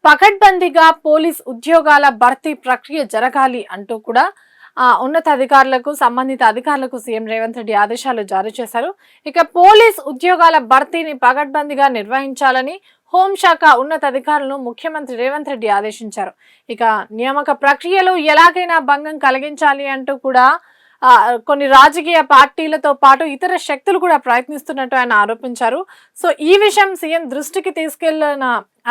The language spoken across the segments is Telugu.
పకడ్బందీగా పోలీస్ ఉద్యోగాల భర్తీ ప్రక్రియ జరగాలి అంటూ కూడా ఉన్నతాధికారులకు సంబంధిత అధికారులకు సీఎం రేవంత్ రెడ్డి ఆదేశాలు జారీ చేశారు. ఇక పోలీస్ ఉద్యోగాల భర్తీని పకడ్బందీగా నిర్వహించాలని హోంశాఖ ఉన్నతాధికారులను ముఖ్యమంత్రి రేవంత్ రెడ్డి ఆదేశించారు. ఇక నియామక ప్రక్రియలో ఎలాగైనా భంగం కలిగించాలి అంటూ కూడా కొన్ని రాజకీయ పార్టీలతో పాటు ఇతర శక్తులు కూడా ప్రయత్నిస్తున్నట్టు ఆయన ఆరోపించారు. సో ఈ విషయం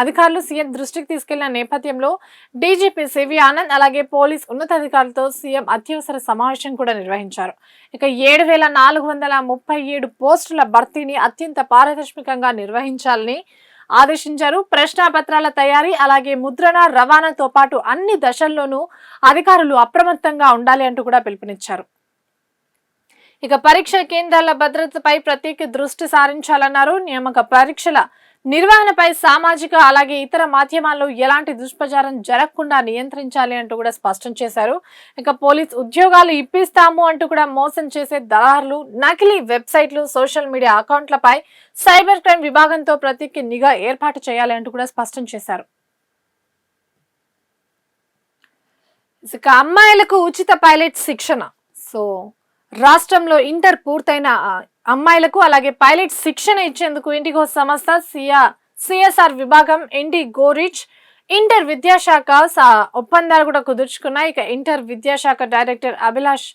అధికారులు సీఎం దృష్టికి తీసుకెళ్లిన నేపథ్యంలో డీజీపీ సివి ఆనంద్ అలాగే పోలీస్ ఉన్నతాధికారులతో సీఎం అత్యవసర సమావేశం కూడా నిర్వహించారు. ఇక 7,437 పోస్టుల భర్తీని అత్యంత పారదర్శకంగా నిర్వహించాలని ఆదేశించారు. ప్రశ్నాపత్రాల తయారీ అలాగే ముద్రణ రవాణాతో పాటు అన్ని దశల్లోనూ అధికారులు అప్రమత్తంగా ఉండాలి అంటూ కూడా పిలుపునిచ్చారు. ఇక పరీక్ష కేంద్రాల భద్రతపై ప్రత్యేక దృష్టి సారించాలన్నారు. నియామక పరీక్షల నిర్వహణపై సామాజిక అలాగే ఇతర మాధ్యమాల్లో ఎలాంటి దుష్ప్రచారం జరగకుండా నియంత్రించాలి అంటూ కూడా స్పష్టం చేశారు. ఇక పోలీస్ ఉద్యోగాలు ఇప్పిస్తాము అంటూ కూడా మోసం చేసే దళారులు, నకిలీ వెబ్సైట్లు, సోషల్ మీడియా అకౌంట్లపై సైబర్ క్రైమ్ విభాగంతో ప్రత్యేక నిఘా ఏర్పాటు చేయాలి అంటూ కూడా స్పష్టం చేశారు. ఇక అమ్మాయిలకు ఉచిత పైలట్ శిక్షణ. సో రాష్ట్రంలో ఇంటర్ పూర్తయిన అమ్మాయిలకు అలాగే పైలట్ శిక్షణ ఇచ్చేందుకు ఇండిగో సంస్థ సిఎస్ఆర్ విభాగం ఇండిగో రీచ్ ఇంటర్ విద్యాశాఖ ఒప్పందాలు కూడా కుదుర్చుకున్నాయి. ఇక ఇంటర్ విద్యాశాఖ director Abhilash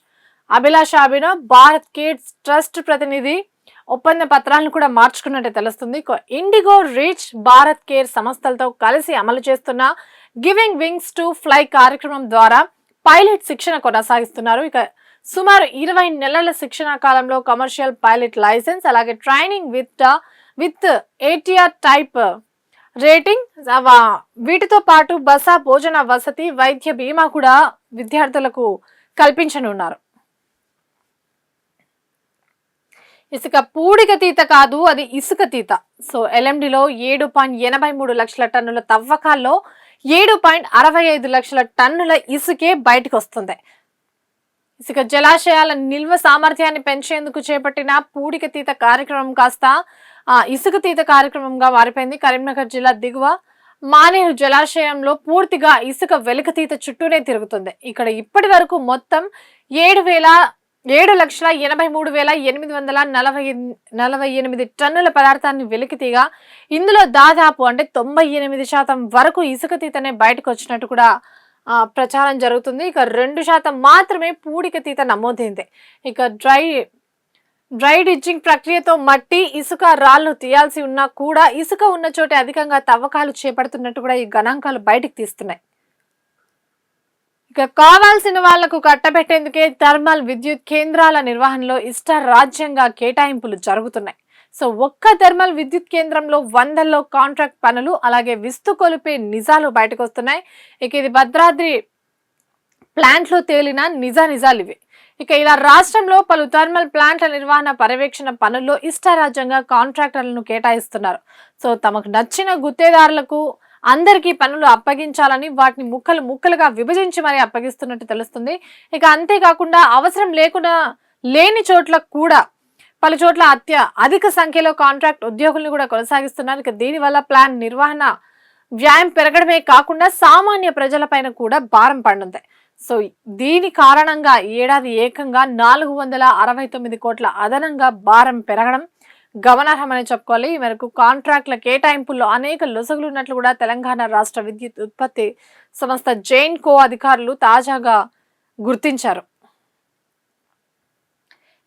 Abhinav Bharat kids trust ప్రతినిధి ఒప్పంద పత్రాలను కూడా మార్చుకున్నట్టు తెలుస్తుంది. ఇండిగో రీచ్ భారత్ కేర్ సంస్థలతో కలిసి అమలు చేస్తున్న గివింగ్ వింగ్స్ టు ఫ్లై కార్యక్రమం ద్వారా పైలట్ శిక్షణ కొనసాగిస్తున్నారు. ఇక సుమారు 20 నెలల శిక్షణ కాలంలో కమర్షియల్ పైలట్ లైసెన్స్ అలాగే training with ATR type rating వీటితో పాటు బస, భోజన వసతి, వైద్య బీమా కూడా విద్యార్థులకు కల్పించనున్నారు. ఇసుక పూడిక తీత కాదు, అది ఇసుక తీత. సో ఎల్ఎండిలో 7.83 లక్షల టన్నుల తవ్వకాల్లో 7.65 లక్షల టన్నుల ఇసుకే బయటకు వస్తుంది. ఇసుక జలాశయాల నిల్వ సామర్థ్యాన్ని పెంచేందుకు చేపట్టిన పూడిక తీత కార్యక్రమం కాస్త ఇసుక తీత కార్యక్రమంగా మారిపోయింది. కరీంనగర్ జిల్లా దిగువ మానేరు జలాశయంలో పూర్తిగా ఇసుక వెలికతీత చుట్టూనే తిరుగుతుంది. ఇక్కడ ఇప్పటి వరకు మొత్తం 7,83,848 టన్నుల పదార్థాన్ని వెలికితీగా ఇందులో దాదాపు అంటే 98% వరకు ఇసుక తీతనే బయటకు వచ్చినట్టు కూడా ప్రచారం జరుగుతుంది. ఇక 2% మాత్రమే పూడిక తీత నమోదైంది. ఇక డ్రై డిచ్చింగ్ ప్రక్రియతో మట్టి, ఇసుక, రాళ్లు తీయాల్సి ఉన్నా కూడా ఇసుక ఉన్న చోటే అధికంగా తవ్వకాలు చేపడుతున్నట్టు కూడా ఈ గణాంకాలు బయటకు తీస్తున్నాయి. ఇక కావాల్సిన వాళ్లకు కట్టబెట్టేందుకే థర్మల్ విద్యుత్ కేంద్రాల నిర్వహణలో ఇష్టారాజ్యంగా కేటాయింపులు జరుగుతున్నాయి. సో ఒక్క థర్మల్ విద్యుత్ కేంద్రంలో 100లో కాంట్రాక్ట్ పనులు అలాగే విస్తు కొలిపే నిజాలు బయటకు వస్తున్నాయి. ఇక ఇది భద్రాద్రి ప్లాంట్లో తేలిన నిజాలు ఇవి. ఇక ఇలా రాష్ట్రంలో పలు థర్మల్ ప్లాంట్ల నిర్వహణ పర్యవేక్షణ పనుల్లో ఇష్టారాజ్యంగా కాంట్రాక్టర్లను కేటాయిస్తున్నారు. సో తమకు నచ్చిన గుత్తేదారులకు అందరికీ పనులు అప్పగించాలని వాటిని ముక్కలుగా విభజించి మరీ అప్పగిస్తున్నట్టు తెలుస్తుంది. ఇక అంతేకాకుండా అవసరం లేని చోట్ల కూడా పలు చోట్ల అధిక సంఖ్యలో కాంట్రాక్ట్ ఉద్యోగులను కూడా కొనసాగిస్తున్నారు. ఇక దీనివల్ల ప్లాన్ నిర్వహణ వ్యయం పెరగడమే కాకుండా సామాన్య ప్రజలపైన కూడా భారం పడుతుంది. సో దీని కారణంగా ఏడాది ఏకంగా 469 కోట్ల అదనంగా భారం పెరగడం గమనార్హమని చెప్పుకోవాలి. ఈ మేరకు కాంట్రాక్ట్ల కేటాయింపుల్లో అనేక లొసుగులు ఉన్నట్లు కూడా తెలంగాణ రాష్ట్ర విద్యుత్ ఉత్పత్తి సంస్థ జైన్కో అధికారులు తాజాగా గుర్తించారు.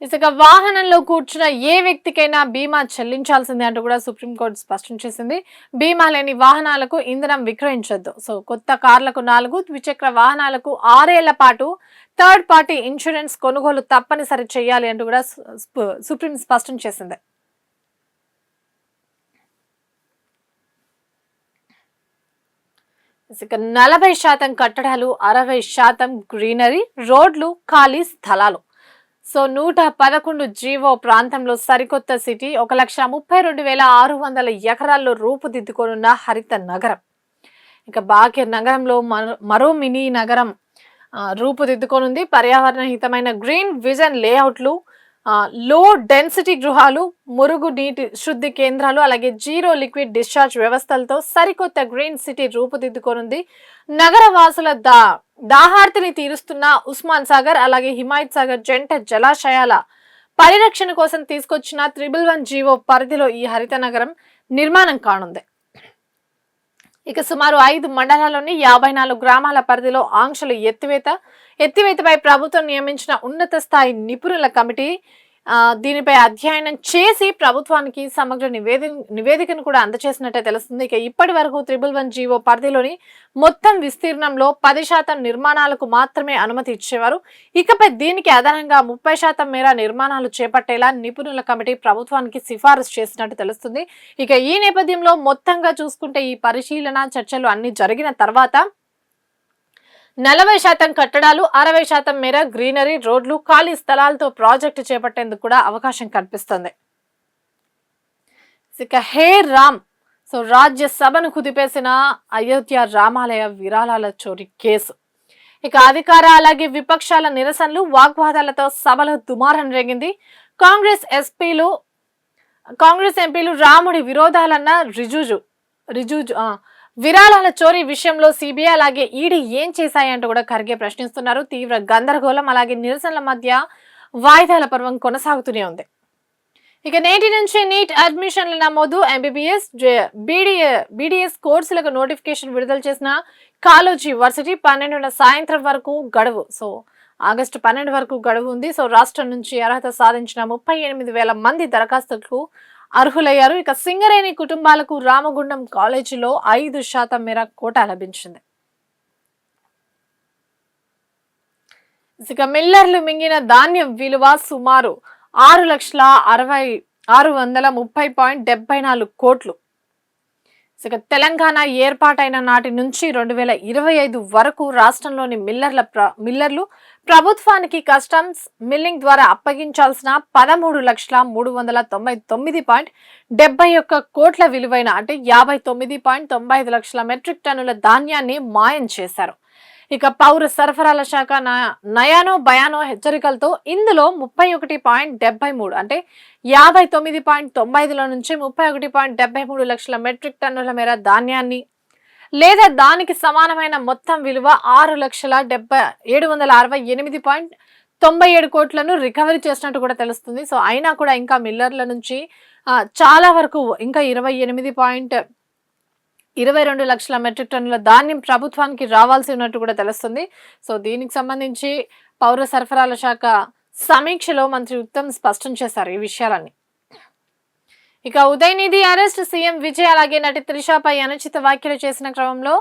ఇసుక వాహనంలో కూర్చున్న ఏ వ్యక్తికైనా బీమా చెల్లించాల్సిందే అంటూ కూడా సుప్రీంకోర్టు స్పష్టం చేసింది. బీమా లేని వాహనాలకు ఇంధనం విక్రయించొద్దు. సో కొత్త కార్లకు 4, ద్విచక్ర వాహనాలకు 6 ఏళ్ల పాటు థర్డ్ పార్టీ ఇన్సూరెన్స్ కొనుగోలు తప్పనిసరి చేయాలి అంటూ కూడా సుప్రీం స్పష్టం చేసింది. ఇక 40% కట్టడాలు, 60% గ్రీనరీ, రోడ్లు, ఖాళీ స్థలాలు. సో 111 జీవో ప్రాంతంలో సరికొత్త సిటీ 1,32,600 ఎకరాల్లో రూపుదిద్దుకోనున్న హరిత నగరం. ఇక భాగ్య నగరంలో మరో మినీ నగరం రూపుదిద్దుకోనుంది. పర్యావరణ హితమైన గ్రీన్ విజన్ లేఅవుట్లు, లో డెన్సిటీ గృహాలు, మురుగు నీటి శుద్ధి కేంద్రాలు, అలాగే జీరో లిక్విడ్ డిశ్చార్జ్ వ్యవస్థలతో సరికొత్త గ్రీన్ సిటీ రూపుదిద్దుకోనుంది. నగర వాసుల దాహార్తిని తీరుస్తున్న ఉస్మాన్ సాగర్ అలాగే హిమాయత్ సాగర్ జంట జలాశయాల పరిరక్షణ కోసం తీసుకొచ్చిన 111 జీవో పరిధిలో ఈ హరిత నగరం నిర్మాణం కానుంది. ఇక సుమారు 5 మండలాల్లోని 54 గ్రామాల పరిధిలో ఆంక్షలు ఎత్తివేతపై ప్రభుత్వం నియమించిన ఉన్నత స్థాయి నిపుణుల కమిటీ దీనిపై అధ్యయనం చేసి ప్రభుత్వానికి సమగ్ర నివేదికను కూడా అందజేసినట్టే తెలుస్తుంది. ఇక ఇప్పటి వరకు 111 జీవో పరిధిలోని మొత్తం విస్తీర్ణంలో 10% నిర్మాణాలకు మాత్రమే అనుమతి ఇచ్చేవారు. ఇకపై దీనికి అదనంగా 30% మేర నిర్మాణాలు చేపట్టేలా నిపుణుల కమిటీ ప్రభుత్వానికి సిఫారసు చేసినట్టు తెలుస్తుంది. ఇక ఈ నేపథ్యంలో మొత్తంగా చూసుకుంటే ఈ పరిశీలన చర్చలు అన్ని జరిగిన తర్వాత 40% కట్టడాలు, 60% మేర గ్రీనరీ, రోడ్లు, ఖాళీ స్థలాలతో ప్రాజెక్టు చేపట్టేందుకు కూడా అవకాశం కనిపిస్తుంది. ఇక హే రామ్ రాజ్యసభను కుదిపేసిన అయోధ్య రామాలయ విరాళాల చోరీ కేసు. ఇక అధికార అలాగే విపక్షాల నిరసనలు, వాగ్వాదాలతో సభలో దుమారం రేగింది. కాంగ్రెస్ ఎంపీలు రాముడి విరోధాలన్న రిజుజు విరాళాల చోరీ విషయంలో సిబిఐ అలాగే ఈడీ ఏం చేశాయంటూ కూడా ఖర్గే ప్రశ్నిస్తున్నారు. తీవ్ర గందరగోళం అలాగే నిరసనల మధ్య వాయిదాల పర్వం కొనసాగుతూనే ఉంది. ఇక నేటి నుంచి నీట్ అడ్మిషన్ల నమోదు, ఎంబీబీఎస్, బీడీఎస్ కోర్సులకు నోటిఫికేషన్ విడుదల చేసిన కాలోజీ వర్సిటీ 12న సాయంత్రం వరకు గడువు. ఆగస్టు 12 వరకు గడువు ఉంది. రాష్ట్రం నుంచి అర్హత సాధించిన 38,000 మంది దరఖాస్తులకు అర్హులయ్యారు. ఇక సింగరేణి కుటుంబాలకు రామగుండం కాలేజీలో 5% మేర కోటా లభించింది. ఇక మిల్లర్లు మింగిన ధాన్యం విలువ సుమారు 6,630.74 కోట్లు. ఇక తెలంగాణ ఏర్పాటైన నాటి నుంచి 2025 వరకు రాష్ట్రంలోని మిల్లర్లు ప్రభుత్వానికి కస్టమ్స్ మిల్లింగ్ ద్వారా అప్పగించాల్సిన 13,399.71 కోట్ల విలువైన అంటే 59.95 లక్షల మెట్రిక్ టన్నుల ధాన్యాన్ని మాయం చేశారు. ఇక పౌర సరఫరాల శాఖ నయానో భయానో హెచ్చరికలతో ఇందులో 31.73 అంటే 59.95 నుంచి 31.73 లక్షల మెట్రిక్ టన్నుల మేర ధాన్యాన్ని లేదా దానికి సమానమైన మొత్తం విలువ 6,768.97 కోట్లను రికవరీ చేసినట్టు కూడా తెలుస్తుంది. అయినా కూడా ఇంకా మిల్లర్ల నుంచి చాలా వరకు ఇంకా 28.22 లక్షల మెట్రిక్ టన్నుల ధాన్యం ప్రభుత్వానికి రావాల్సి ఉన్నట్టు కూడా తెలుస్తుంది. దీనికి సంబంధించి పౌర సరఫరాల శాఖ సమీక్షలో మంత్రి ఉత్తమ్ స్పష్టం చేశారు ఈ విషయాలన్నీ. ఇక ఉదయనిధి అరెస్ట్, సీఎం విజయ్ అలాగే నటి త్రిషపై అనుచిత వ్యాఖ్యలు చేసిన క్రమంలో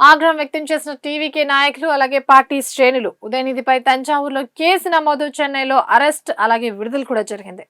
ఆగ్రహం వ్యక్తం చేసిన టీవీకే నాయకులు అలాగే పార్టీ శ్రేణులు. ఉదయనిధిపై తంజావూరులో కేసు నమోదు, చెన్నైలో అరెస్ట్ అలాగే విడుదల కూడా జరిగింది.